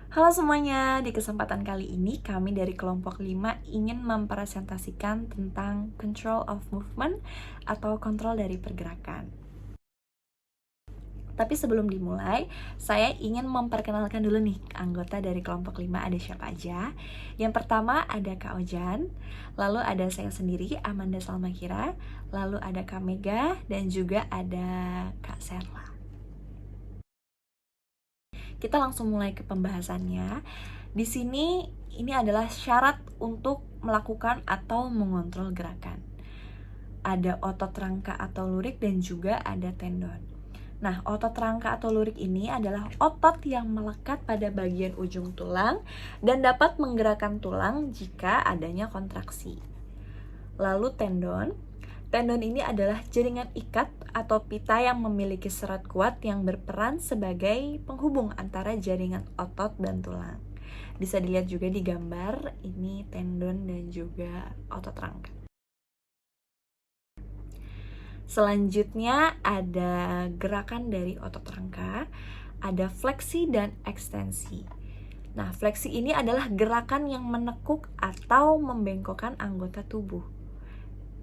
Halo semuanya, di kesempatan kali ini kami dari kelompok 5 ingin mempresentasikan tentang control of movement atau kontrol dari pergerakan. Tapi sebelum dimulai, saya ingin memperkenalkan dulu nih anggota dari kelompok 5 ada siapa aja. Yang pertama ada Kak Ojan, lalu ada saya sendiri Amanda Salmakira, lalu ada Kak Mega, dan juga ada Kak Serla. Kita langsung mulai ke pembahasannya. Di sini ini adalah syarat untuk melakukan atau mengontrol gerakan. Ada otot rangka atau lurik dan juga ada tendon. Nah, otot rangka atau lurik ini adalah otot yang melekat pada bagian ujung tulang dan dapat menggerakkan tulang jika adanya kontraksi. Lalu tendon. Tendon ini adalah jaringan ikat atau pita yang memiliki serat kuat yang berperan sebagai penghubung antara jaringan otot dan tulang. Bisa dilihat juga di gambar, ini tendon dan juga otot rangka. Selanjutnya ada gerakan dari otot rangka, ada fleksi dan ekstensi. Nah, fleksi ini adalah gerakan yang menekuk atau membengkokkan anggota tubuh.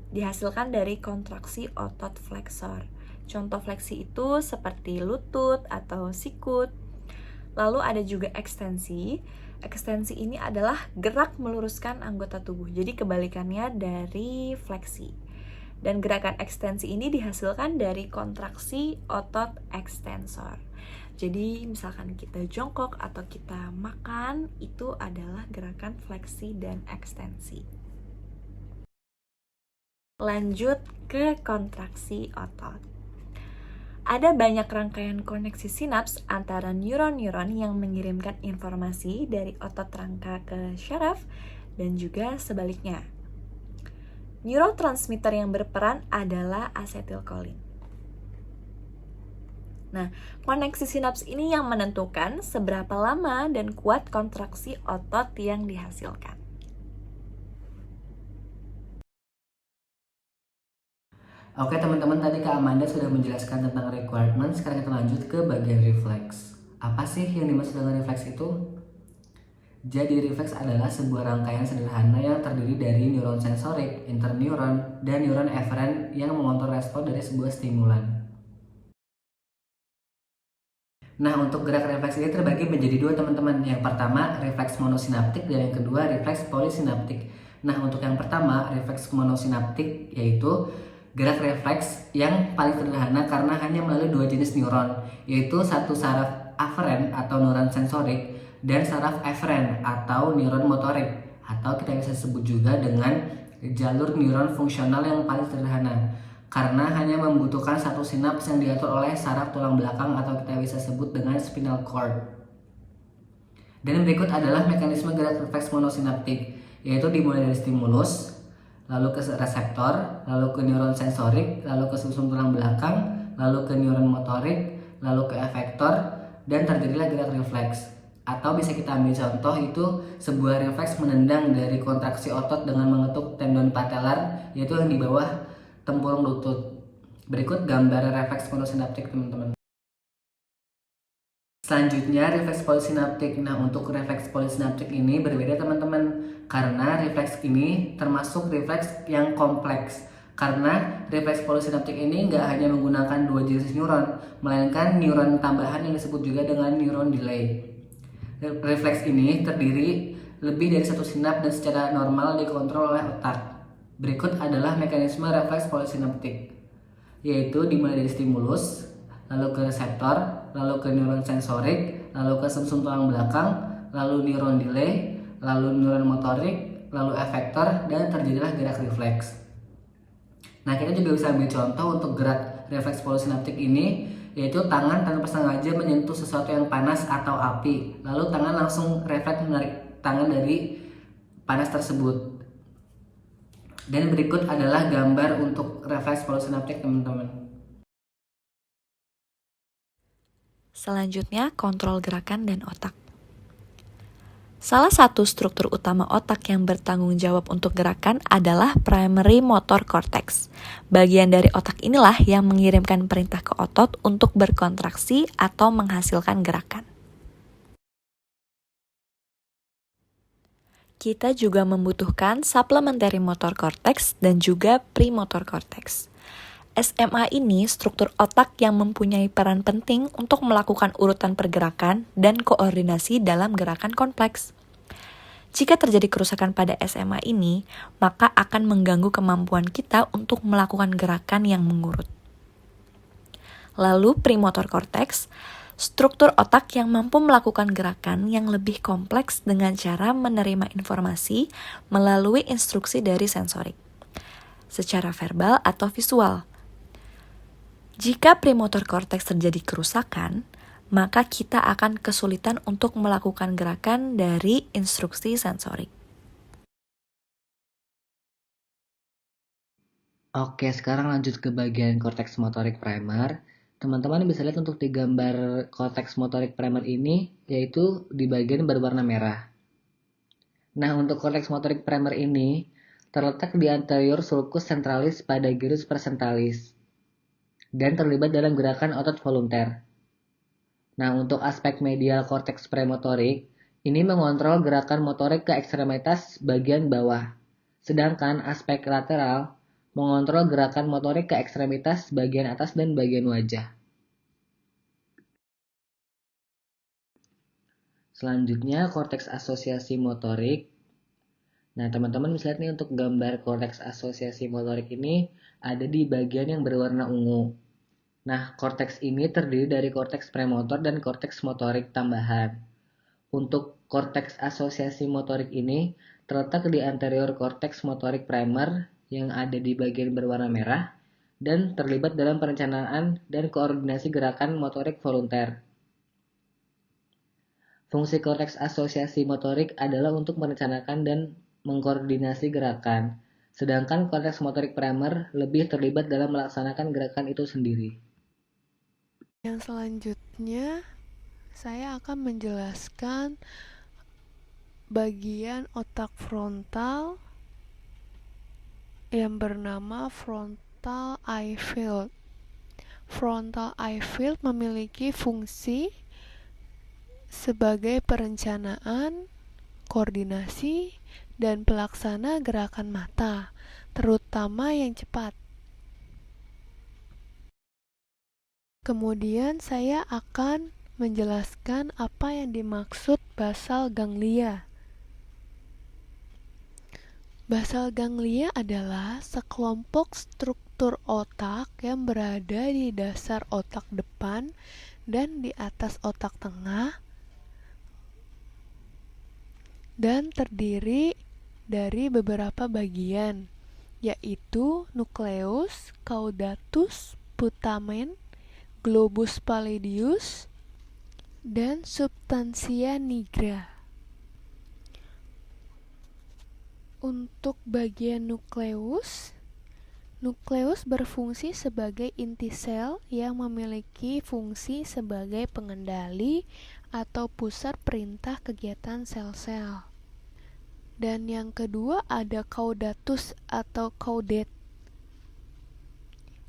Dihasilkan dari kontraksi otot flexor. Contoh fleksi itu seperti lutut atau sikut. Lalu ada juga ekstensi. Ekstensi ini adalah gerak meluruskan anggota tubuh. Jadi kebalikannya dari fleksi. Dan gerakan ekstensi ini dihasilkan dari kontraksi otot ekstensor. Jadi misalkan kita jongkok atau kita makan, itu adalah gerakan fleksi dan ekstensi. Lanjut ke kontraksi otot. Ada banyak rangkaian koneksi sinaps antara neuron-neuron yang mengirimkan informasi dari otot rangka ke syaraf dan juga sebaliknya. Neurotransmitter yang berperan adalah asetilkolin. Nah, koneksi sinaps ini yang menentukan seberapa lama dan kuat kontraksi otot yang dihasilkan. Oke teman-teman, tadi Kak Amanda sudah menjelaskan tentang requirement. Sekarang kita lanjut ke bagian refleks. Apa sih yang dimaksud dengan refleks itu? Jadi refleks adalah sebuah rangkaian sederhana yang terdiri dari neuron sensorik, interneuron, dan neuron eferen yang mengontrol respon dari sebuah stimulan. Nah, untuk gerak refleks ini terbagi menjadi dua teman-teman. Yang pertama refleks monosinaptik dan yang kedua refleks polisinaptik. Nah, untuk yang pertama refleks monosinaptik yaitu gerak refleks yang paling sederhana karena hanya melalui dua jenis neuron, yaitu satu saraf aferen atau neuron sensorik dan saraf eferen atau neuron motorik, atau kita bisa sebut juga dengan jalur neuron fungsional yang paling sederhana karena hanya membutuhkan satu sinaps yang diatur oleh saraf tulang belakang atau kita bisa sebut dengan spinal cord. Dan berikut adalah mekanisme gerak refleks monosinaptik, yaitu dimulai dari stimulus, lalu ke reseptor, lalu ke neuron sensorik, lalu ke sumsum tulang belakang, lalu ke neuron motorik, lalu ke efektor, dan terjadilah gerak refleks. Atau bisa kita ambil contoh itu sebuah refleks menendang dari kontraksi otot dengan mengetuk tendon patellar, yaitu yang di bawah tempurung lutut. Berikut gambar refleks monosinaptik teman-teman. Selanjutnya refleks polisinaptik. Nah, untuk refleks polisinaptik ini berbeda teman-teman karena refleks ini termasuk refleks yang kompleks. Karena refleks polisinaptik ini nggak hanya menggunakan dua jenis neuron, melainkan neuron tambahan yang disebut juga dengan neuron delay. Refleks ini terdiri lebih dari satu sinap dan secara normal dikontrol oleh otak. Berikut adalah mekanisme refleks polisinaptik, yaitu dimulai dari stimulus, lalu ke reseptor, lalu ke neuron sensorik, lalu ke sumsum tulang belakang, lalu neuron delay, lalu neuron motorik, lalu efektor, dan terjadilah gerak refleks. Nah, kita juga bisa ambil contoh untuk gerak refleks polisinaptik ini, yaitu tangan tanpa sengaja menyentuh sesuatu yang panas atau api, lalu tangan langsung refleks menarik tangan dari panas tersebut. Dan berikut adalah gambar untuk refleks polisinaptik teman-teman. Selanjutnya, kontrol gerakan dan otak. Salah satu struktur utama otak yang bertanggung jawab untuk gerakan adalah primary motor cortex. Bagian dari otak inilah yang mengirimkan perintah ke otot untuk berkontraksi atau menghasilkan gerakan. Kita juga membutuhkan supplementary motor cortex dan juga premotor cortex. SMA ini struktur otak yang mempunyai peran penting untuk melakukan urutan pergerakan dan koordinasi dalam gerakan kompleks. Jika terjadi kerusakan pada SMA ini, maka akan mengganggu kemampuan kita untuk melakukan gerakan yang mengurut. Lalu premotor cortex, struktur otak yang mampu melakukan gerakan yang lebih kompleks dengan cara menerima informasi melalui instruksi dari sensorik, secara verbal atau visual. Jika premotor cortex terjadi kerusakan, maka kita akan kesulitan untuk melakukan gerakan dari instruksi sensorik. Oke, sekarang lanjut ke bagian korteks motorik primer. Teman-teman bisa lihat untuk di gambar korteks motorik primer ini, yaitu di bagian berwarna merah. Nah, untuk korteks motorik primer ini terletak di anterior sulcus centralis pada gyrus presentalis dan terlibat dalam gerakan otot volunteer. Nah, untuk aspek medial korteks premotorik, ini mengontrol gerakan motorik ke ekstremitas bagian bawah, sedangkan aspek lateral mengontrol gerakan motorik ke ekstremitas bagian atas dan bagian wajah. Selanjutnya, korteks asosiasi motorik. Nah, teman-teman bisa lihat nih untuk gambar korteks asosiasi motorik ini ada di bagian yang berwarna ungu. Nah, korteks ini terdiri dari korteks premotor dan korteks motorik tambahan. Untuk korteks asosiasi motorik ini terletak di anterior korteks motorik primer yang ada di bagian berwarna merah dan terlibat dalam perencanaan dan koordinasi gerakan motorik volunteer. Fungsi korteks asosiasi motorik adalah untuk merencanakan dan mengkoordinasi gerakan, sedangkan korteks motorik primer lebih terlibat dalam melaksanakan gerakan itu sendiri. Yang selanjutnya, saya akan menjelaskan bagian otak frontal yang bernama frontal eye field. Frontal eye field memiliki fungsi sebagai perencanaan, koordinasi, dan pelaksana gerakan mata, terutama yang cepat. Kemudian saya akan menjelaskan apa yang dimaksud basal ganglia. Basal ganglia adalah sekelompok struktur otak yang berada di dasar otak depan dan di atas otak tengah dan terdiri dari beberapa bagian, yaitu nukleus, caudatus, putamen, globus pallidus, dan substantia nigra. Untuk bagian nukleus berfungsi sebagai inti sel yang memiliki fungsi sebagai pengendali atau pusat perintah kegiatan sel-sel. Dan yang kedua ada caudatus atau caudate.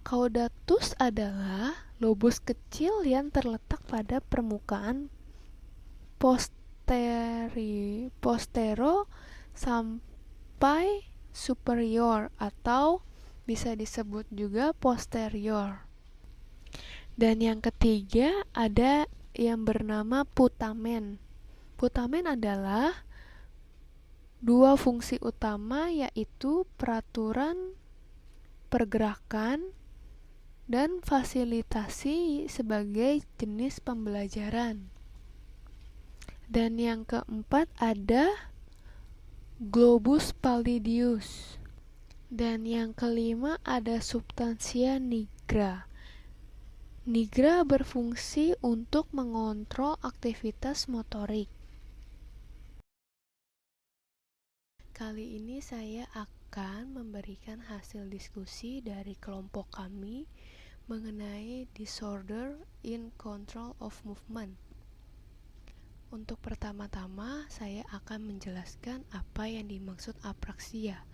Caudatus adalah lobus kecil yang terletak pada permukaan postero sampai superior atau bisa disebut juga posterior. Dan yang ketiga ada yang bernama putamen. Putamen adalah dua fungsi utama, yaitu peraturan pergerakan dan fasilitasi sebagai jenis pembelajaran. Dan yang keempat ada globus pallidus. Dan yang kelima ada substantia nigra. Nigra berfungsi untuk mengontrol aktivitas motorik. Kali ini saya akan memberikan hasil diskusi dari kelompok kami mengenai disorder in control of movement. Untuk pertama-tama, saya akan menjelaskan apa yang dimaksud apraksia.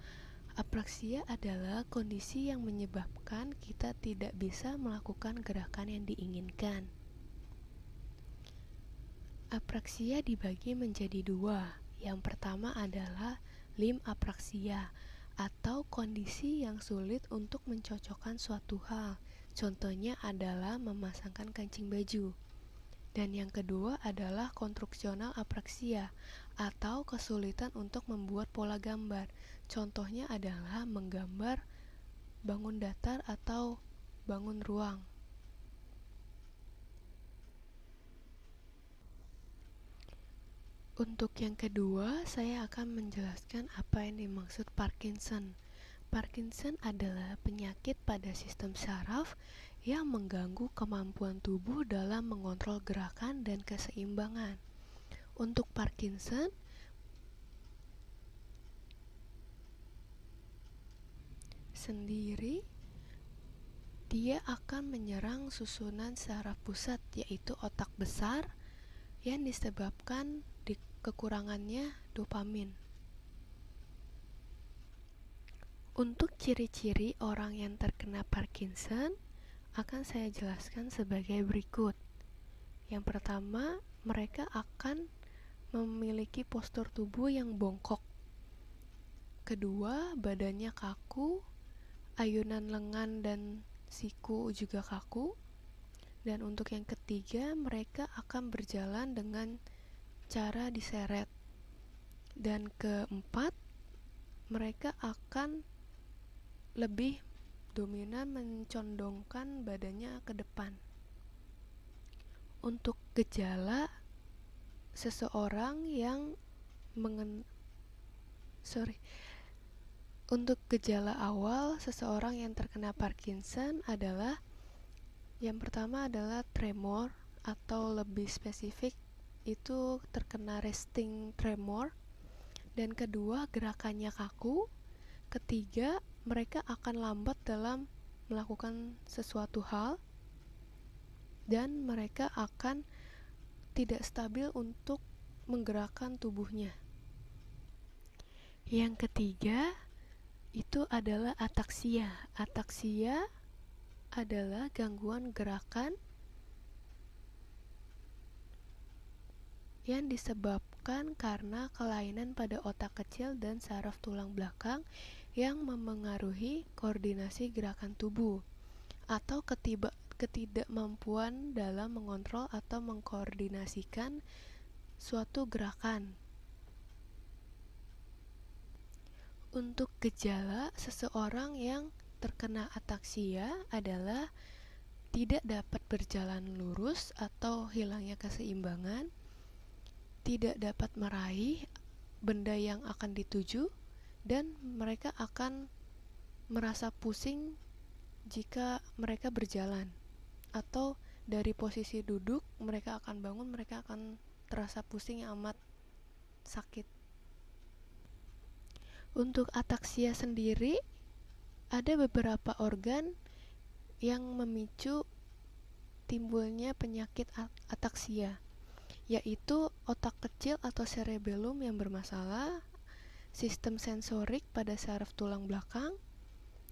Apraksia adalah kondisi yang menyebabkan kita tidak bisa melakukan gerakan yang diinginkan. Apraksia dibagi menjadi dua, Yang pertama adalah limb apraksia atau kondisi yang sulit untuk mencocokkan suatu hal. Contohnya adalah memasangkan kancing baju. Dan yang kedua adalah konstruksional apraksia atau kesulitan untuk membuat pola gambar. Contohnya adalah menggambar bangun datar atau bangun ruang. Untuk yang kedua, saya akan menjelaskan apa yang dimaksud Parkinson. Parkinson adalah penyakit pada sistem saraf yang mengganggu kemampuan tubuh dalam mengontrol gerakan dan keseimbangan. Untuk Parkinson sendiri, dia akan menyerang susunan saraf pusat, yaitu otak besar, yang disebabkan di kekurangannya dopamin. Untuk ciri-ciri orang yang terkena Parkinson akan saya jelaskan sebagai berikut. Yang pertama, mereka akan memiliki postur tubuh yang bongkok. Kedua, badannya kaku, ayunan lengan dan siku juga kaku. Dan untuk yang ketiga, mereka akan berjalan dengan cara diseret. Dan keempat, mereka akan lebih dominan mencondongkan badannya ke depan. Untuk gejala seseorang yang Untuk gejala awal seseorang yang terkena Parkinson adalah yang pertama adalah tremor, atau lebih spesifik itu terkena resting tremor. Dan kedua, gerakannya kaku. Ketiga, mereka akan lambat dalam melakukan sesuatu hal, dan mereka akan tidak stabil untuk menggerakkan tubuhnya. Yang ketiga itu adalah ataksia. Ataksia adalah gangguan gerakan yang disebabkan karena kelainan pada otak kecil dan saraf tulang belakang yang memengaruhi koordinasi gerakan tubuh, atau ketidakmampuan dalam mengontrol atau mengkoordinasikan suatu gerakan. Untuk gejala seseorang yang terkena ataksia adalah tidak dapat berjalan lurus atau hilangnya keseimbangan, tidak dapat meraih benda yang akan dituju, dan mereka akan merasa pusing jika mereka berjalan, atau dari posisi duduk mereka akan bangun, mereka akan terasa pusing yang amat sakit. Untuk ataksia sendiri ada beberapa organ yang memicu timbulnya penyakit ataksia, yaitu otak kecil atau cerebellum yang bermasalah, sistem sensorik pada saraf tulang belakang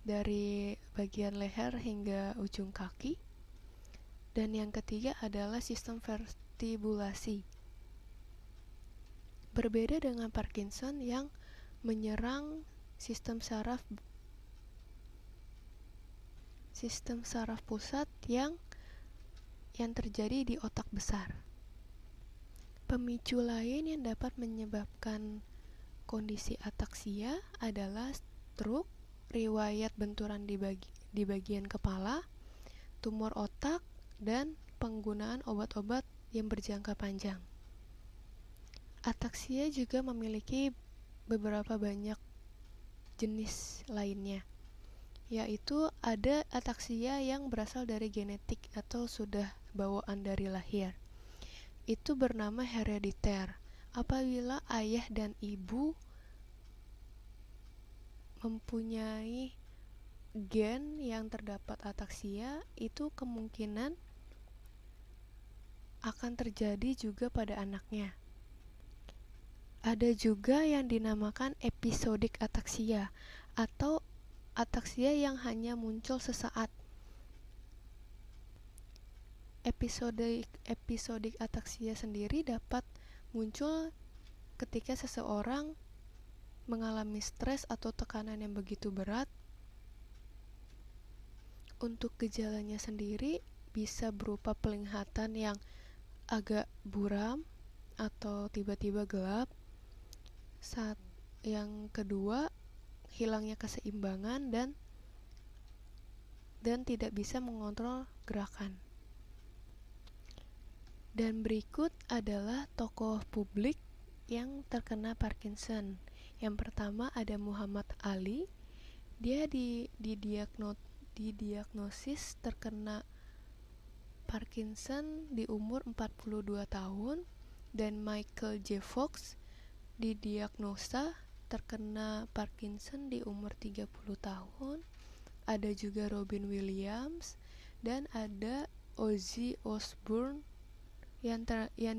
dari bagian leher hingga ujung kaki, dan yang ketiga adalah sistem vestibulasi. Berbeda dengan Parkinson yang menyerang sistem saraf pusat yang terjadi di otak besar. Pemicu lain yang dapat menyebabkan kondisi ataksia adalah stroke, riwayat benturan di bagian kepala, tumor otak, dan penggunaan obat-obat yang berjangka panjang. Ataksia juga memiliki beberapa banyak jenis lainnya, yaitu ada ataksia yang berasal dari genetik atau sudah bawaan dari lahir. Itu bernama herediter. Apabila ayah dan ibu mempunyai gen yang terdapat ataksia, itu kemungkinan akan terjadi juga pada anaknya. Ada juga yang dinamakan episodik ataksia atau ataksia yang hanya muncul sesaat. Episodik ataksia sendiri dapat muncul ketika seseorang mengalami stres atau tekanan yang begitu berat. Untuk gejalanya sendiri bisa berupa penglihatan yang agak buram atau tiba-tiba gelap. Yang kedua, hilangnya keseimbangan dan tidak bisa mengontrol gerakan. Dan berikut adalah tokoh publik yang terkena Parkinson. Yang pertama ada Muhammad Ali. Dia didiagnosis terkena Parkinson di umur 42 tahun, dan Michael J. Fox didiagnosa terkena Parkinson di umur 30 tahun. Ada juga Robin Williams dan ada Ozzy Osbourne yang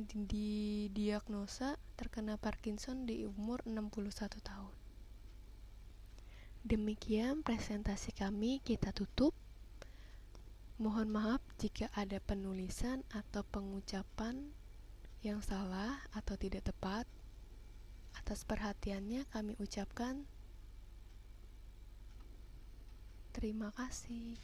didiagnosa terkena Parkinson di umur 61 tahun. Demikian presentasi kami, kita tutup. Mohon maaf jika ada penulisan atau pengucapan yang salah atau tidak tepat. Atas perhatiannya kami ucapkan terima kasih.